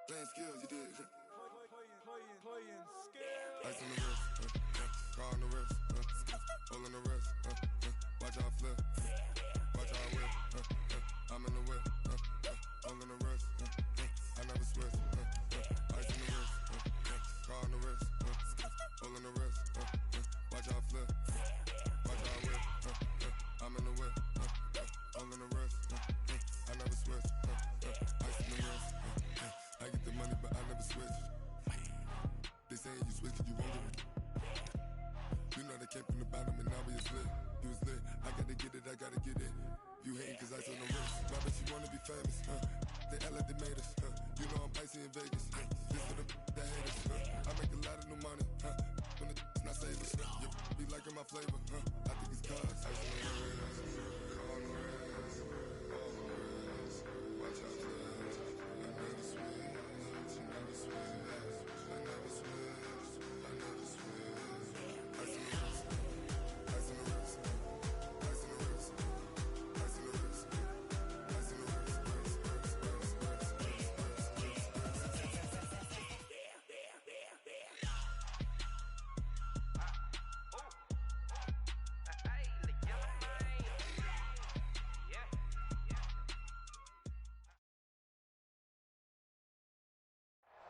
Playing skills, you did. Playing skills. Ice on the wrist, car on the wrist, hole in the wrist, watch out flip, watch out whip, I'm in the whip, hole in the wrist, I never switch, ice on the wrist, car on the wrist, hole in the wrist, watch out flip, watch out whip, I'm in the whip, hole in the wrist, I never switch, ice on the wrist, I get the money but I never switch. They saying you switch cause you won't get it. You know they came from the bottom and now we is lit. You was lit, I gotta get it, I gotta get it. You hating cause ice on the wrist. Why bet you wanna be famous, They act like they made us, You know I'm icy in Vegas, This for the that hate us, I make a lot of new money, When the not savers, You be liking my flavor, I think it's cause ice on the wrist, on the wrist, on the wrist. Watch out for this, I never switch, you never switch. I never switch, I never switch. Ice in the wrist, ice in the wrist, ice in the wrist, ice in the wrist, ice in the wrist,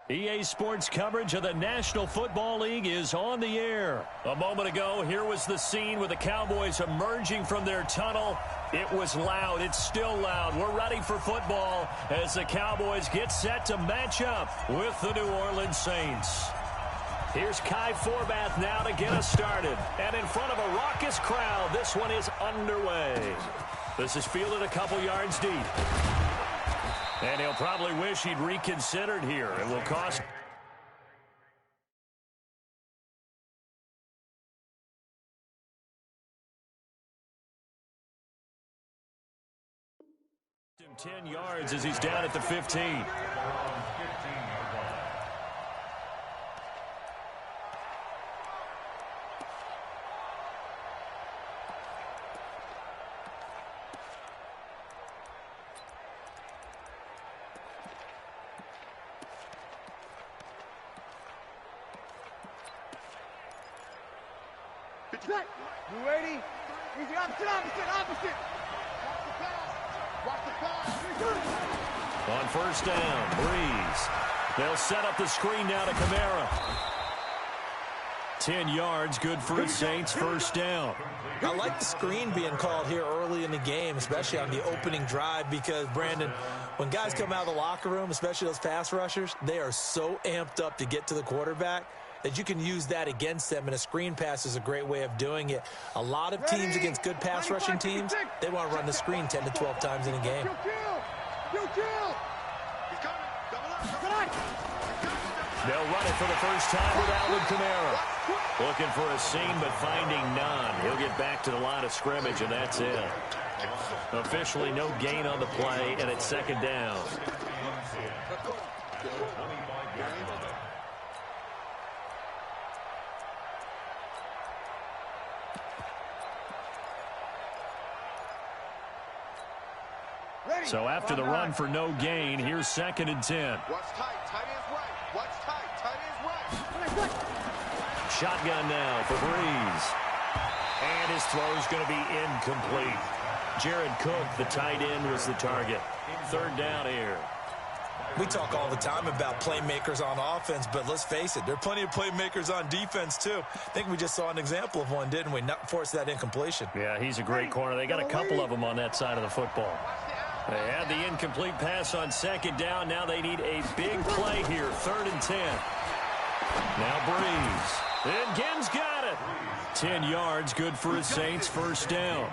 EA Sports coverage of the National Football League is on the air. A moment ago, here was the scene with the Cowboys emerging from their tunnel. It was loud. It's still loud. We're ready for football as the Cowboys get set to match up with the New Orleans Saints. Here's Kai Forbath now to get us started. And in front of a raucous crowd, this one is underway. This is fielded a couple yards deep. And he'll probably wish he'd reconsidered here. It will cost him 10 yards as he's down at the 15. You ready? He's the opposite. Watch the pass. On first down, Breeze. They'll set up the screen now to Kamara. 10 yards, good for the Saints, first down. I like the screen being called here early in the game, especially on the opening drive, because, Brandon, when guys come out of the locker room, especially those pass rushers, they are so amped up to get to the quarterback that you can use that against them, and a screen pass is a great way of doing it. A lot of teams against good pass rushing teams, they want to run the screen 10 to 12 times in a game. They'll run it for the first time with Alvin Kamara. Looking for a seam, but finding none. He'll get back to the line of scrimmage, and that's it. Officially no gain on the play, and it's second down. So after the run for no gain, here's second and 10. Watch tight ends right. Watch tight ends right. Shotgun now for Breeze. And his throw's going to be incomplete. Jared Cook, the tight end, was the target. Third down here. We talk all the time about playmakers on offense, but let's face it, there are plenty of playmakers on defense, too. I think we just saw an example of one, didn't we? Not force that incompletion. Yeah, he's a great corner. They got a couple of them on that side of the football. They had the incomplete pass on second down. Now they need a big play here. Third and 10. Now Breeze. And Gibbs got it. 10 yards, good for his Saints. First down.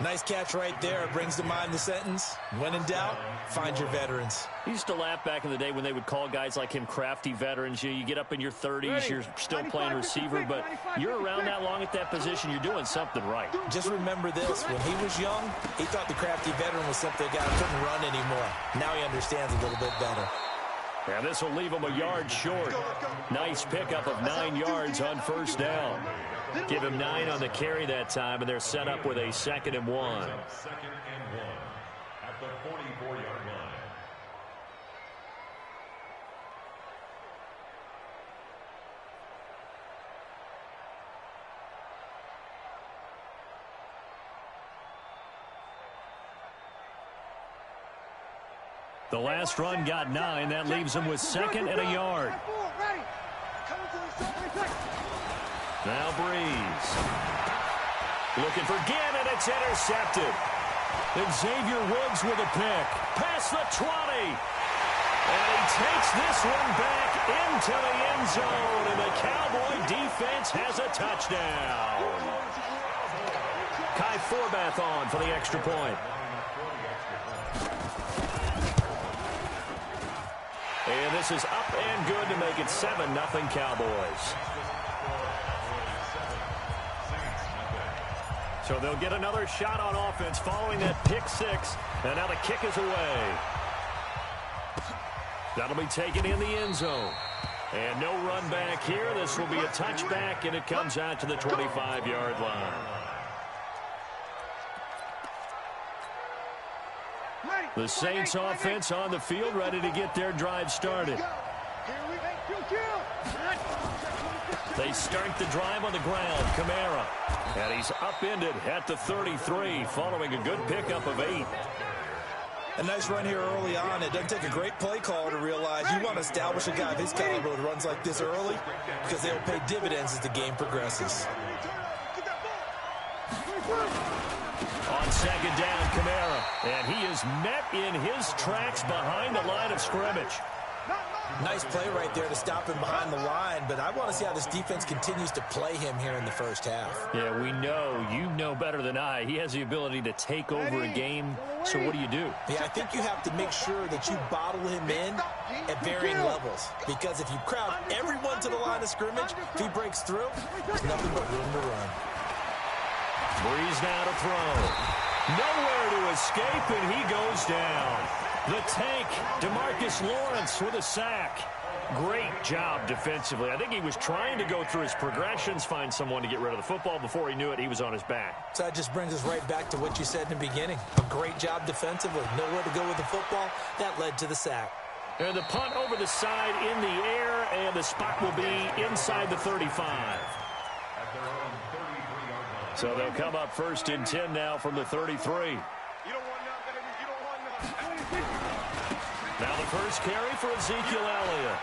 Nice catch right there. It brings to mind the sentence, when in doubt, find your veterans. He used to laugh back in the day when they would call guys like him crafty veterans. You get up in your 30s, you're still playing receiver, but you're around that long at that position, you're doing something right. Just remember this, when he was young, he thought the crafty veteran was simply a guy who couldn't run anymore. Now he understands a little bit better. Yeah, this will leave him a yard short. Nice pickup of 9 yards on first down. Give him 9 on the carry that time, and they're set up with a 2nd and 1. Second and 1 at the 44-yard line. The last run got 9. That leaves him with 2nd and a yard. Now Breeze. Looking for Ginn, and it's intercepted. And Xavier Woods with a pick. Past the 20. And he takes this one back into the end zone. And the Cowboy defense has a touchdown. Kai Forbath on for the extra point. And this is up and good to make it 7-0 Cowboys. So they'll get another shot on offense following that pick 6. And now the kick is away. That'll be taken in the end zone. And no run back here. This will be a touchback, and it comes out to the 25-yard line. The Saints offense on the field, ready to get their drive started. They start the drive on the ground. Kamara. And he's upended at the 33 following a good pickup of 8. A nice run here early on. It doesn't take a great play caller to realize you want to establish a guy of his caliber who runs like this early because they'll pay dividends as the game progresses. On 2nd down, Kamara. And he is met in his tracks behind the line of scrimmage. Nice play right there to stop him behind the line, but I want to see how this defense continues to play him here in the first half. Yeah, we know. You know better than I. He has the ability to take over a game, so what do you do? Yeah, I think you have to make sure that you bottle him in at varying levels, because if you crowd everyone to the line of scrimmage, if he breaks through, there's nothing but room to run. Breeze now to throw. Nowhere to escape, and he goes down. The tank, DeMarcus Lawrence with a sack. Great job defensively. I think he was trying to go through his progressions, find someone to get rid of the football. Before he knew it, he was on his back. So that just brings us right back to what you said in the beginning. A great job defensively. Nowhere to go with the football. That led to the sack. And the punt over the side in the air, and the spot will be inside the 35. So they'll come up 1st and 10 now from the 33. Now the first carry for Ezekiel Elliott.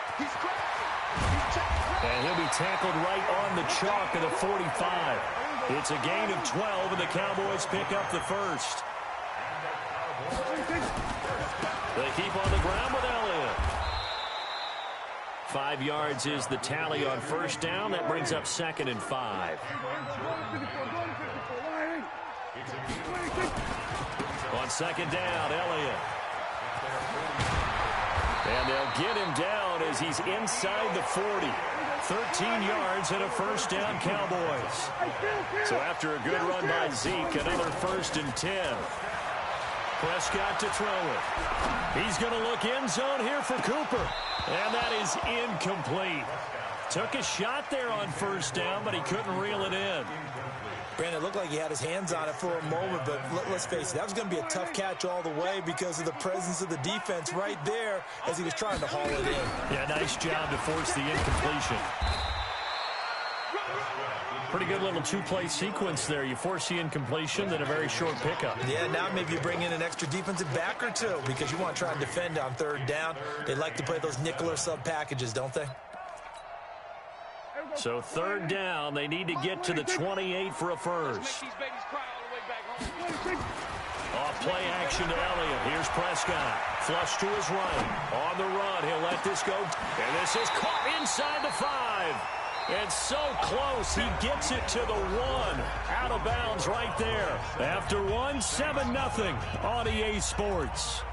And he'll be tackled right on the chalk of the 45. It's a gain of 12, and the Cowboys pick up the first. They keep on the ground with Elliott. 5 yards is the tally on 1st down. That brings up 2nd and 5. On 2nd down, Elliott. And they'll get him down as he's inside the 40. 13 yards and a 1st down, Cowboys. So after a good run by Zeke, another 1st and 10. Prescott to throw it. He's going to look end zone here for Cooper. And that is incomplete. Took a shot there on 1st down, but he couldn't reel it in. Brandon, it looked like he had his hands on it for a moment, but let's face it, that was going to be a tough catch all the way because of the presence of the defense right there as he was trying to haul it in. Yeah, nice job to force the incompletion. Pretty good little 2-play sequence there. You force the incompletion, then a very short pickup. Yeah, now maybe you bring in an extra defensive back or two because you want to try and defend on 3rd down. They like to play those nickel or sub packages, don't they? So 3rd down, they need to get to the 28 for a first. Off play action to Elliott. Here's Prescott. Flush to his right. On the run, he'll let this go. And this is caught inside the 5. And so close, he gets it to the 1. Out of bounds right there. After 1, 7-0 on EA Sports.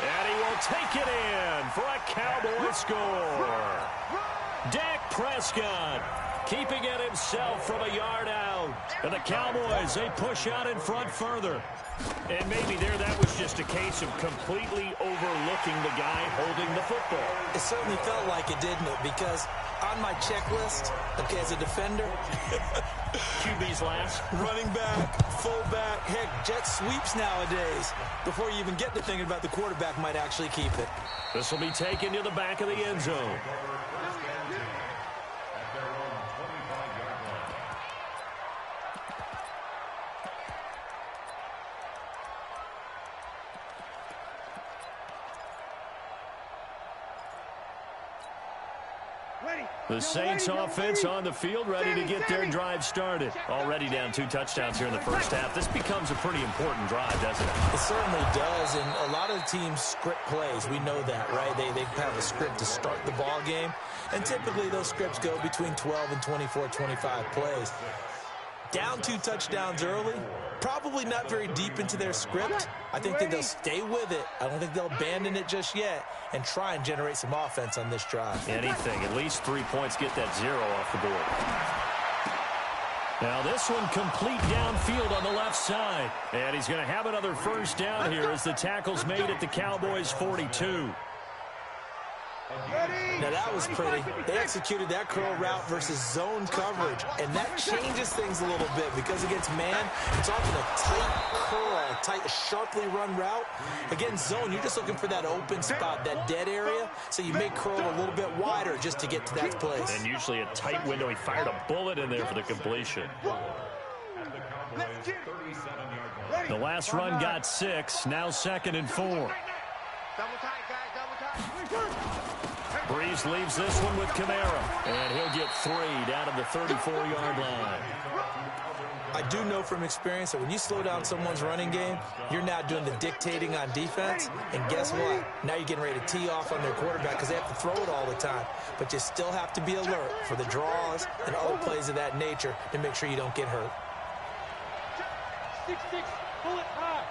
And he will take it in for a Cowboy score. Dak Prescott keeping it himself from a yard out. And the Cowboys, they push out in front further. And maybe that was just a case of completely overlooking the guy holding the football. It certainly felt like it, didn't it? Because on my checklist, okay, as a defender, QB's last. running back, fullback, heck, jet sweeps nowadays. Before you even get to thinking about the quarterback might actually keep it. This will be taken to the back of the end zone. The Saints offense on the field, ready to get their drive started. Already down 2 touchdowns here in the first half. This becomes a pretty important drive, doesn't it? It certainly does, and a lot of teams script plays. We know that, right? They have a script to start the ball game, and typically those scripts go between 12 and 24, 25 plays. Down 2 touchdowns early, probably not very deep into their script. I think that they'll stay with it. I don't think they'll abandon it just yet and try and generate some offense on this drive. Anything, at least 3 points, get that 0 off the board. Now this one complete downfield on the left side. And he's going to have another first down here as the tackle's made at the Cowboys' 42. Now that was pretty. They executed that curl route versus zone coverage, and that changes things a little bit because against man, it's often a tight curl, tight, sharply run route. Against zone, you're just looking for that open spot, that dead area, so you make curl a little bit wider just to get to that place. And usually a tight window. He fired a bullet in there for the completion. The last run got 6, now 2nd and 4. Double tight, guys, double tight. Breeze leaves this one with Kamara, and he'll get 3 down to the 34-yard line. I do know from experience that when you slow down someone's running game, you're now doing the dictating on defense, and guess what? Now you're getting ready to tee off on their quarterback because they have to throw it all the time. But you still have to be alert for the draws and other plays of that nature to make sure you don't get hurt. 6-6, pull it high.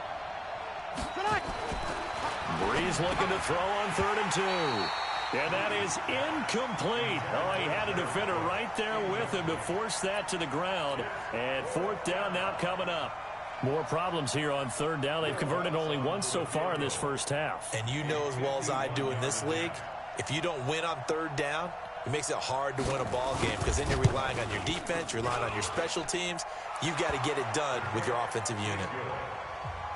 Breeze looking to throw on 3rd and 2. And that is incomplete. Oh, he had a defender right there with him to force that to the ground. And 4th down now coming up. More problems here on 3rd down. They've converted only once so far in this first half. And you know as well as I do in this league, if you don't win on 3rd down, it makes it hard to win a ball game because then you're relying on your defense, you're relying on your special teams. You've got to get it done with your offensive unit.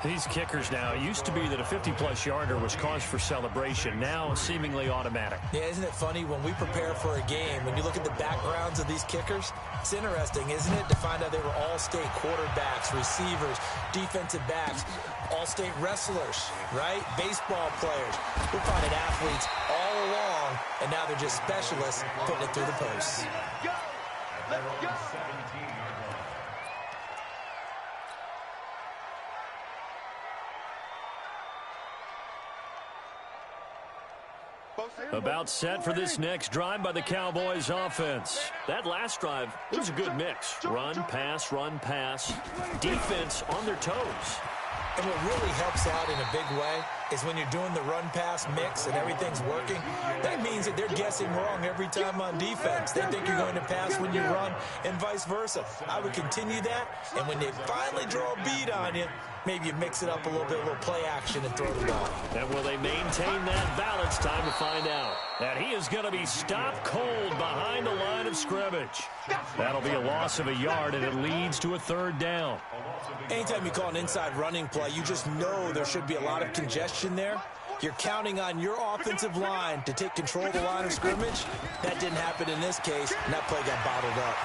These kickers now, it used to be that a 50-plus yarder was cause for celebration. Now seemingly automatic. Yeah, isn't it funny when we prepare for a game, when you look at the backgrounds of these kickers, it's interesting, isn't it, to find out they were all-state quarterbacks, receivers, defensive backs, all-state wrestlers, right? Baseball players. We're finding athletes all along, and now they're just specialists putting it through the posts. Go! Let's go! About set for this next drive by the Cowboys offense. That last drive, it was a good mix. Run, pass, defense on their toes. And what really helps out in a big way is when you're doing the run-pass mix and everything's working, that means that they're guessing wrong every time on defense. They think you're going to pass when you run and vice versa. I would continue that, and when they finally draw a bead on you, maybe you mix it up a little bit, a little play action and throw the ball. And will they maintain that balance? Time to find out. And he is going to be stopped cold behind the line of scrimmage. That'll be a loss of a yard, and it leads to a 3rd down. Anytime you call an inside running play, you just know there should be a lot of congestion there. You're counting on your offensive line to take control of the line of scrimmage. That didn't happen in this case, and that play got bottled up.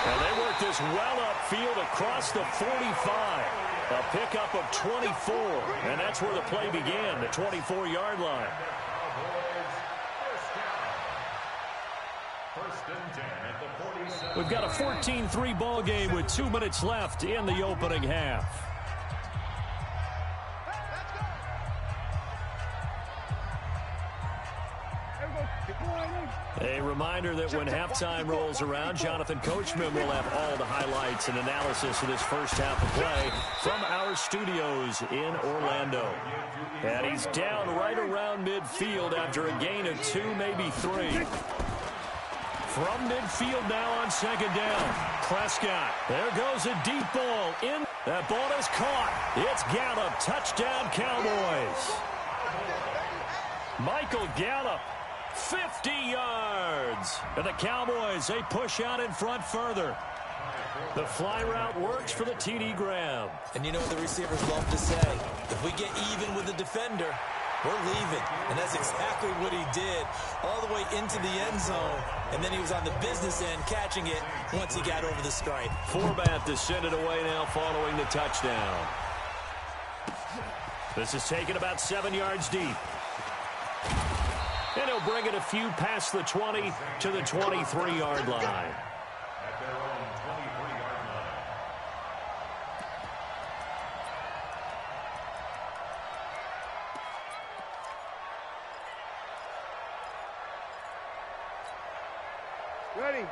And they work this well upfield across the 45. A pickup of 24, and that's where the play began, the 24-yard line. We've got a 14-3 ball game with 2 minutes left in the opening half. A reminder that when halftime rolls around, Jonathan Coachman will have all the highlights and analysis of this first half of play from our studios in Orlando. And he's down right around midfield after a gain of 2, maybe 3. From midfield now on second down. Prescott. There goes a deep ball. In. That ball is caught. It's Gallup. Touchdown, Cowboys. Michael Gallup. 50 yards. And the Cowboys, they push out in front further. The fly route works for the TD grab. And you know what the receivers love to say? If we get even with the defender, we're leaving. And that's exactly what he did, all the way into the end zone. And then he was on the business end catching it once he got over the stripe. Forbath to send it away now following the touchdown. This is taken about 7 yards deep. And he'll bring it a few past the 20 to the 23-yard line.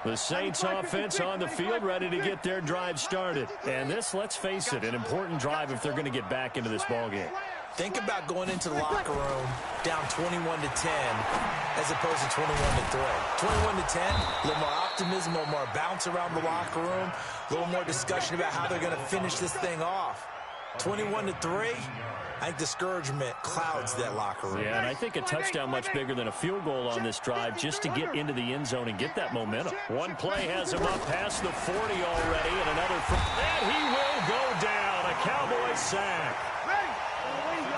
The Saints offense on the field, ready to get their drive started. And this, let's face it, an important drive if they're going to get back into this ballgame. Think about going into the locker room down 21-10 as opposed to 21-3. 21-10, a little more optimism, a little more bounce around the locker room, a little more discussion about how they're going to finish this thing off. 21-3, I think discouragement clouds that locker room. Yeah, and I think a touchdown much bigger than a field goal on this drive just to get into the end zone and get that momentum. One play has him up past the 40 already, and another. And he will go down. A Cowboys sack.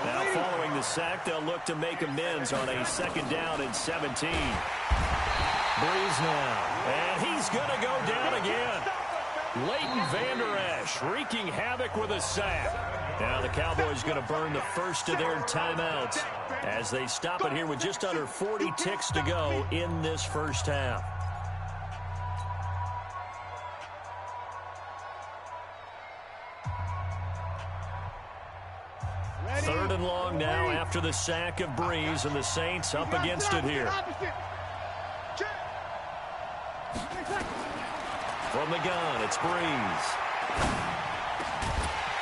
Now following the sack, they'll look to make amends on a second down and 17. Breeze now. And he's going to go down again. Leighton Vander Esch wreaking havoc with a sack. Now the Cowboys going to burn the first of their timeouts as they stop it here with just under 40 ticks to go in this first half. Third and long now after the sack of Breeze, and the Saints up against it here. From the gun, it's Breeze.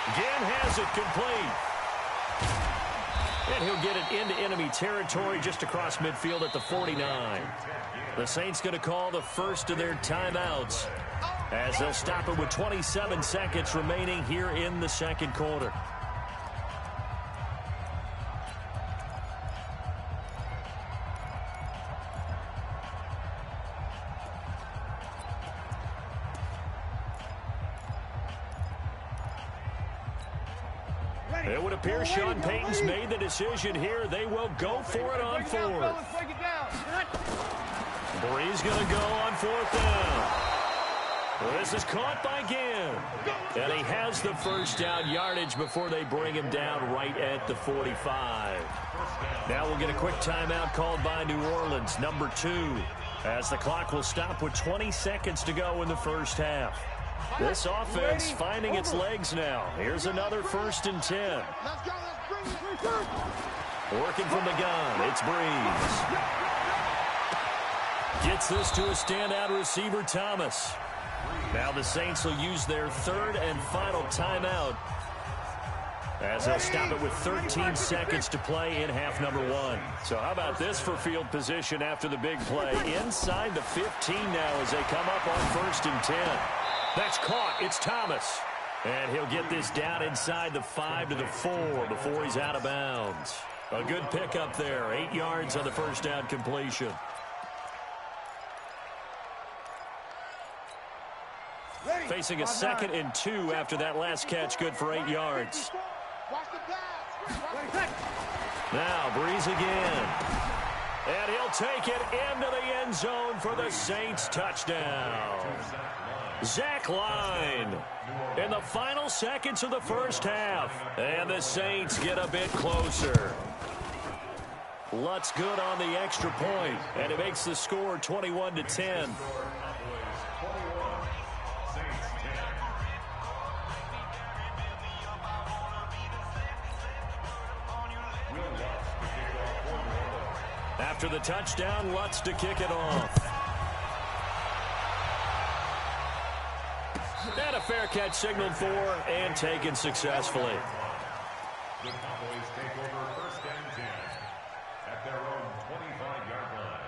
Again has it complete. And he'll get it into enemy territory just across midfield at the 49. The Saints going to call the first of their timeouts as they'll stop it with 27 seconds remaining here in the second quarter. It would appear Sean Payton's made the decision here. They will go for it on fourth. Breeze going to go on fourth down. This is caught by Ginn. And he has the first down yardage before they bring him down right at the 45. Now we'll get a quick timeout called by New Orleans, number 2, as the clock will stop with 20 seconds to go in the first half. This offense finding its legs now. Here's another 1st and 10. Working from the gun, it's Breeze. Gets this to a standout receiver, Thomas. Now the Saints will use their third and final timeout as they'll stop it with 13 seconds to play in half number 1. So how about this for field position after the big play? Inside the 15 now as they come up on 1st and 10. That's caught. It's Thomas. And he'll get this down inside the 5 to the 4 before he's out of bounds. A good pickup there. 8 yards on the first down completion. Facing a 2nd and 2 after that last catch. Good for 8 yards. Now Breeze again. And he'll take it into the end zone for the Saints touchdown. Zach Line in the final seconds of the first half. And the Saints get a bit closer. Lutz good on the extra point, and it makes the score 21-10. After the touchdown, Lutz to kick it off. And a fair catch signaled for and taken successfully. The Cowboys take over 1st and 10 at their own 25-yard line.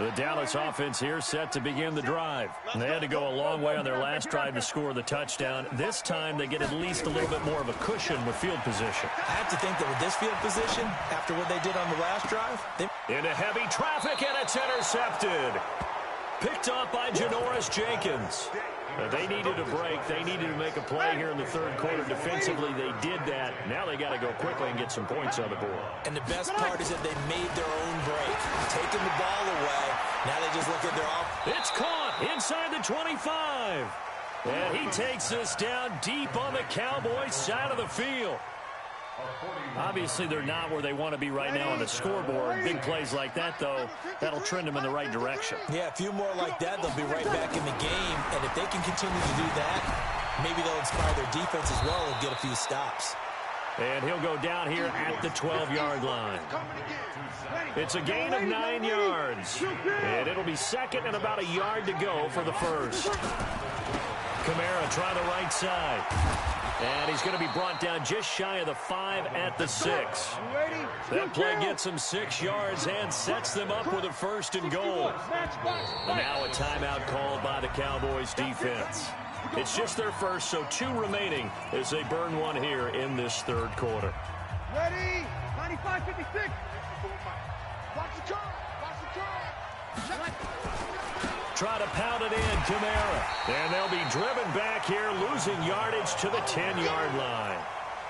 The Dallas offense here set to begin the drive. They had to go a long way on their last drive to score the touchdown. This time they get at least a little bit more of a cushion with field position. I have to think that with this field position, after what they did on the last drive, into heavy traffic, and it's intercepted. Picked off by Janoris Jenkins. They needed a break. They needed to make a play here in the third quarter. Defensively, they did that. Now they got to go quickly and get some points on the board. And the best part is that they made their own break, taking the ball away. Now they just look at their off. It's caught inside the 25. And he takes this down deep on the Cowboys' side of the field. Obviously, they're not where they want to be right now on the scoreboard. Big plays like that, though, that'll trend them in the right direction. Yeah, a few more like that, they'll be right back in the game. And if they can continue to do that, maybe they'll inspire their defense as well and get a few stops. And he'll go down here at the 12-yard line. It's a gain of 9 yards. And it'll be second and about a yard to go for the first. Kamara try the right side. And he's going to be brought down just shy of the 5 at the 6. That play gets him 6 yards and sets them up with a first and goal. And now a timeout called by the Cowboys defense. It's just their first, so 2 remaining as they burn one here in this third quarter. Ready? 95-56. Watch the turn. Watch the turn. Try to pound it in, Kamara. And they'll be driven back here, losing yardage to the 10-yard line.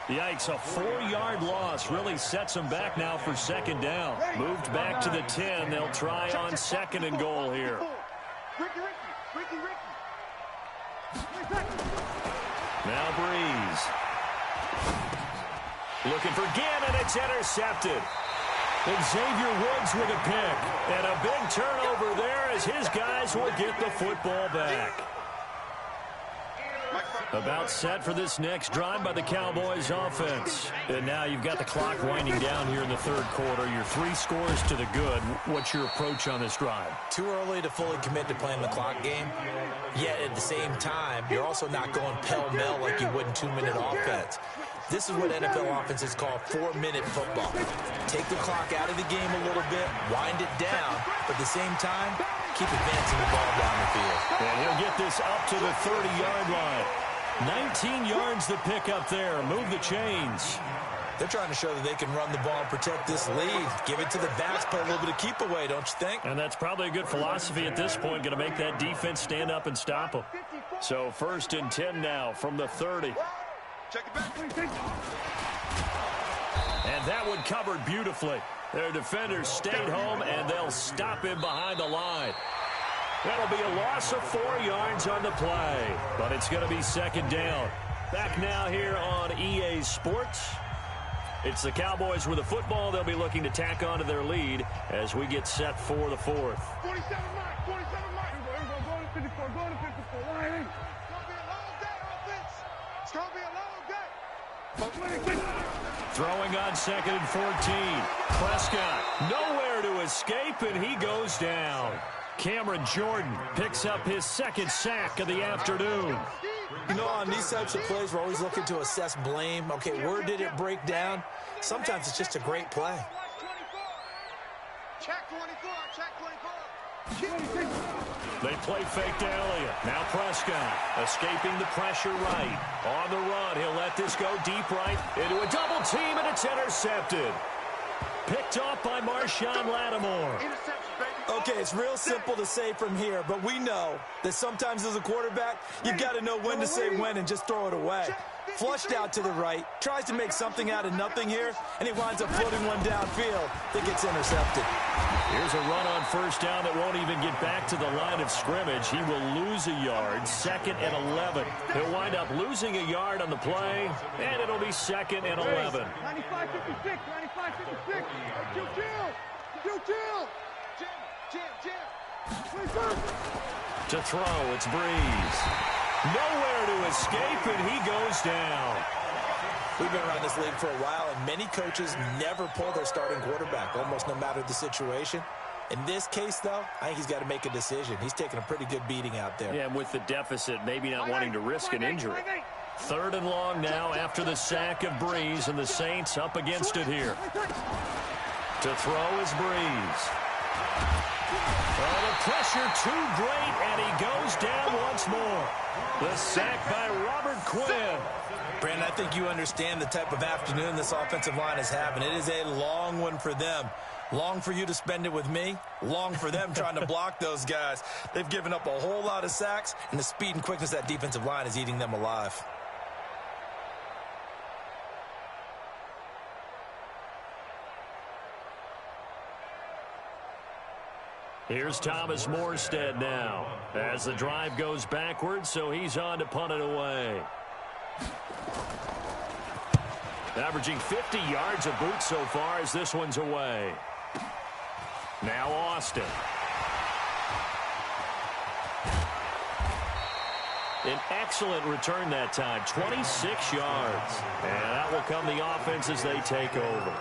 Yikes, a 4-yard loss really sets them back now for second down. Moved back to the 10. They'll try on second and goal here. Now Breeze. Looking for Gannon. It's intercepted. Xavier Woods with a pick. And a big turnover there as his guys will get the football back. About set for this next drive by the Cowboys offense. And now you've got the clock winding down here in the third quarter. Your 3 scores to the good. What's your approach on this drive? Too early to fully commit to playing the clock game. Yet at the same time, you're also not going pell-mell like you would in 2-minute offense. This is what NFL offenses call 4-minute football. Take the clock out of the game a little bit, wind it down, but at the same time, keep advancing the ball down the field. And he'll get this up to the 30-yard line. 19 yards to pick up there. Move the chains. They're trying to show that they can run the ball and protect this lead. Give it to the backs, play a little bit of keep away, don't you think? And that's probably a good philosophy at this point. Going to make that defense stand up and stop them. So 1st and 10 now from the 30. Check it back. And that one covered beautifully. Their defenders stayed home, and they'll stop him behind the line. That'll be a loss of 4 yards on the play, but it's going to be second down. Back now here on EA Sports. It's the Cowboys with the football. They'll be looking to tack on to their lead as we get set for the 4th. 47 Mike. 47 Mike. Go to 54. Go to 54. Line. It's going to be a long day. It's going to be a long day. Throwing on 2nd and 14. Prescott nowhere to escape, and he goes down. Cameron Jordan picks up his 2nd sack of the afternoon. You know, on these types of plays, we're always looking to assess blame. Okay, where did it break down? Sometimes it's just a great play. Check 24. Check 24. They play fake to Elliott. Now Prescott escaping the pressure right. On the run, he'll let this go deep right into a double team, and it's intercepted. Picked off by Marshawn Lattimore. Okay, it's real simple to say from here, but we know that sometimes as a quarterback, you've got to know when to say when and just throw it away. Flushed out to the right, tries to make something out of nothing here, and he winds up floating one downfield that gets intercepted. Here's a run on 1st down that won't even get back to the line of scrimmage. He will lose a yard, 2nd and 11. He'll wind up losing a yard on the play, and it'll be 2nd and 11. 95-56, 95-56. Chill. To throw, it's Breeze. Nowhere to escape, and he goes down. We've been around this league for a while, and many coaches never pull their starting quarterback, almost no matter the situation. In this case, though, I think he's got to make a decision. He's taking a pretty good beating out there. Yeah, and with the deficit, maybe not wanting to risk an injury. 3rd and long now after the sack of Breeze, and the Saints up against it here. To throw is Breeze. pressure too great, and he goes down once more. The sack by Robert Quinn. Brandon, I think you understand the type of afternoon this offensive line is having. It is a long one for them. Long for you to spend it with me. Long for them trying to block those guys. They've given up a whole lot of sacks, and the speed and quickness of that defensive line is eating them alive. Here's Thomas Morstead now as the drive goes backwards, so he's on to punt it away. Averaging 50 yards a boot so far as this one's away. Now Austin. An excellent return that time, 26 yards. And that will come the offense as they take over.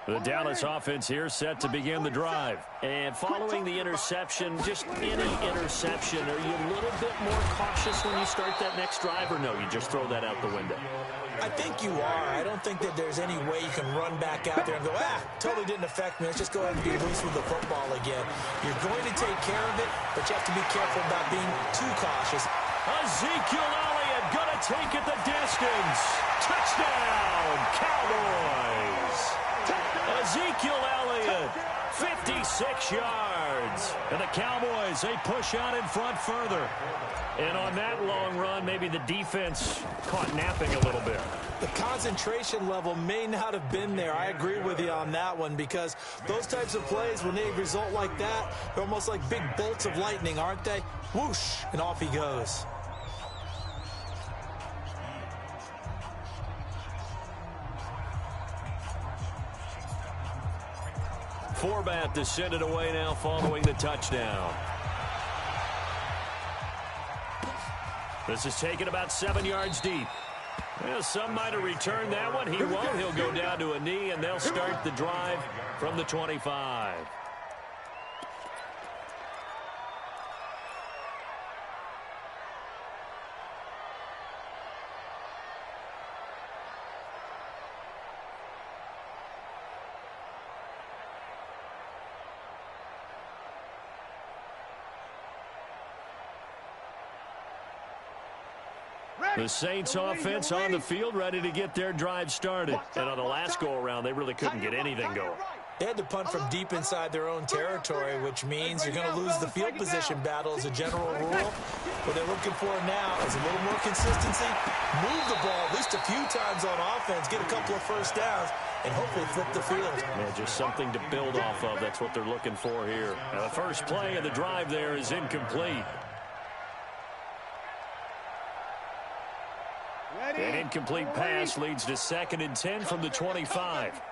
The Dallas offense here set to begin the drive. And following the interception, just any interception, are you a little bit more cautious when you start that next drive, or no, you just throw that out the window? I think you are. I don't think that there's any way you can run back out there and go, totally didn't affect me. Let's just go ahead and be loose with the football again. You're going to take care of it, but you have to be careful about being too cautious. Ezekiel Elliott going to take it the distance. Touchdown, Cowboys. Ezekiel Elliott, 56 yards. And the Cowboys, they push out in front further. And on that long run, maybe the defense caught napping a little bit. The concentration level may not have been there. I agree with you on that one, because those types of plays, when they result like that, they're almost like big bolts of lightning, aren't they? Whoosh, and off he goes. Forbath to send it away now following the touchdown. This is taken about 7 yards deep. Well, some might have returned that one. He won't. He'll go down to a knee, and they'll start the drive from the 25. The Saints offense on the field, ready to get their drive started. And on the last go-around, they really couldn't get anything going. They had to punt from deep inside their own territory, which means you're going to lose the field position battle as a general rule. What they're looking for now is a little more consistency, move the ball at least a few times on offense, get a couple of first downs, and hopefully flip the field. Yeah, just something to build off of. That's what they're looking for here. Now, the first play of the drive there is incomplete. An incomplete pass leads to 2nd and 10 from the 25.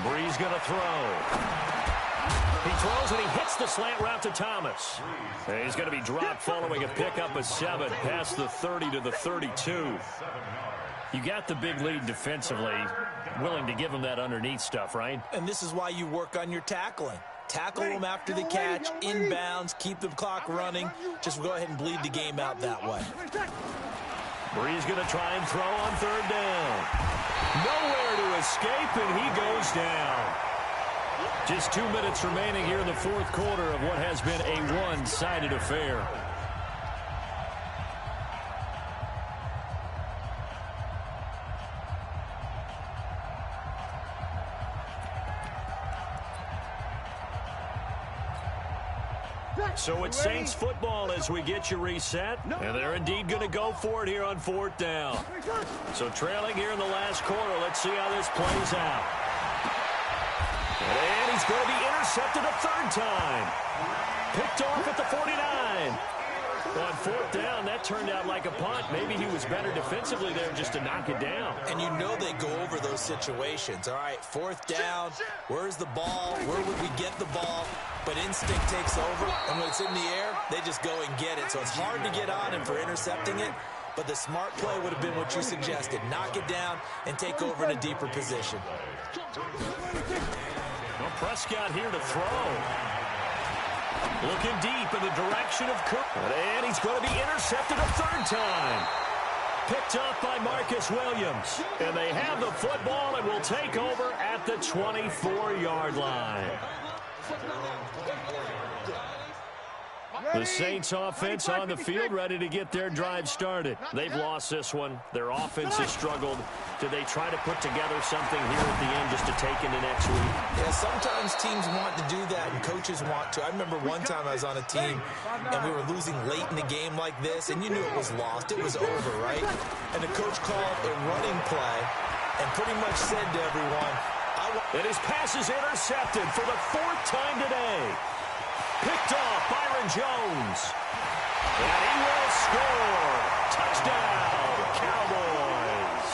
Brees going to throw. He throws and he hits the slant route to Thomas. And he's going to be dropped following a pickup of 7 past the 30 to the 32. You got the big lead defensively, willing to give him that underneath stuff, right? And this is why you work on your tackling. Tackle them after the catch, inbounds, keep the clock running. Just go ahead and bleed the game out that way. Brees going to try and throw on 3rd down. Nowhere to escape, and he goes down. Just 2 minutes remaining here in the 4th quarter of what has been a one-sided affair. So it's Saints football as we get you reset. And they're indeed going to go for it here on 4th down. So trailing here in the last quarter. Let's see how this plays out. And he's going to be intercepted a 3rd time. Picked off at the 49. On 4th down, that turned out like a punt. Maybe he was better defensively there just to knock it down. And you know they go over those situations. All right, 4th down, where's the ball? Where would we get the ball? But instinct takes over, and when it's in the air, they just go and get it. So it's hard to get on him for intercepting it, but the smart play would have been what you suggested. Knock it down and take over in a deeper position. Well, Prescott here to throw. Looking deep in the direction of Cook. And he's going to be intercepted a third time. Picked up by Marcus Williams. And they have the football and will take over at the 24-yard line. The Saints offense on the field, ready to get their drive started. They've lost this one. Their offense has struggled. Do they try to put together something here at the end just to take into next week? Yeah, sometimes teams want to do that and coaches want to. I remember one time I was on a team and we were losing late in the game like this, and you knew it was lost. It was over, right? And the coach called a running play and pretty much said to everyone, and his pass is intercepted for the fourth time today. Picked off Byron Jones. And he will score. Touchdown, Cowboys.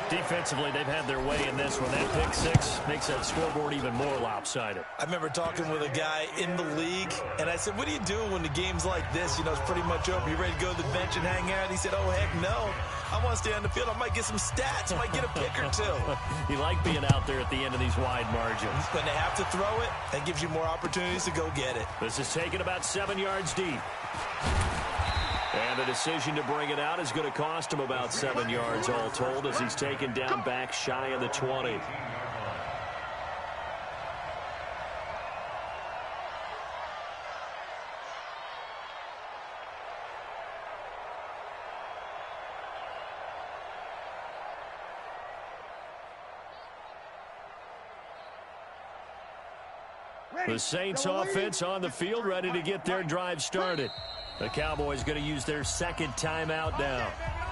Defensively, they've had their way in this one. That pick six makes that scoreboard even more lopsided. I remember talking with a guy in the league, and I said, what do you do when the game's like this? You know, it's pretty much over. You ready to go to the bench and hang out? He said, oh, heck no. I want to stay on the field. I might get some stats. I might get a pick or two. You like being out there at the end of these wide margins. When they have to throw it, that gives you more opportunities to go get it. This is taken about 7 yards deep. And the decision to bring it out is going to cost him about 7 yards all told as he's taken down back shy of the 20. The Saints offense on the field, ready to get their drive started. The Cowboys going to use their second timeout now.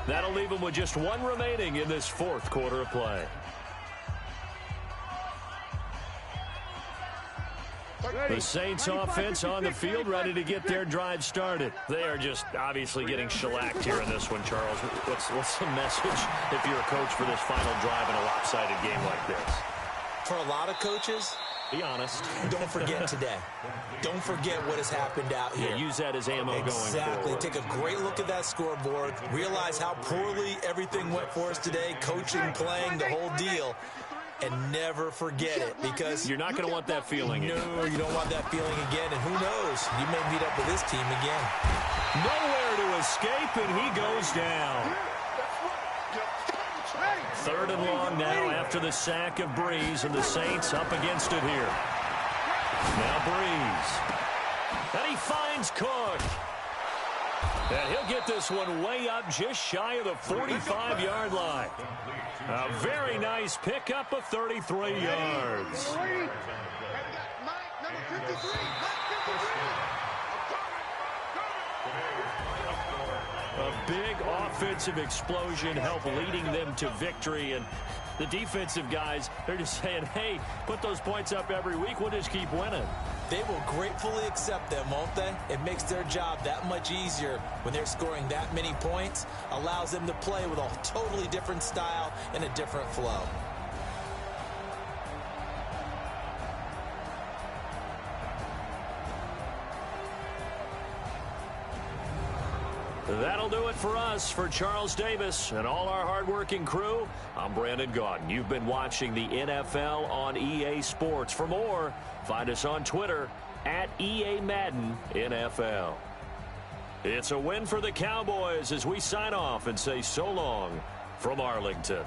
That'll leave them with just one remaining in this fourth quarter of play. The Saints offense on the field, ready to get their drive started. They are just obviously getting shellacked here in this one, Charles. What's the message if you're a coach for this final drive in a lopsided game like this? For a lot of coaches, be honest. Don't forget today. Don't forget what has happened out here. Yeah, use that as ammo going forward. Exactly. Take a great look at that scoreboard. Realize how poorly everything went for us today. Coaching, playing, the whole deal. And never forget it, because you're not going to want that feeling. No, you don't want that feeling again. And who knows? You may meet up with this team again. Nowhere to escape, and he goes down. Third and long now after the sack of Breeze, and the Saints up against it here. Now Breeze. And he finds Cook. And he'll get this one way up just shy of the 45-yard line. A very nice pickup of 33 yards. A big offensive explosion helped leading them to victory, and the defensive guys, they're just saying, hey, put those points up every week, we'll just keep winning. They will gratefully accept them, won't they? It makes their job that much easier when they're scoring that many points, allows them to play with a totally different style and a different flow. That'll do it for us. For Charles Davis and all our hardworking crew, I'm Brandon Gaudin. You've been watching the NFL on EA Sports. For more, find us on Twitter at EA Madden NFL. It's a win for the Cowboys as we sign off and say so long from Arlington.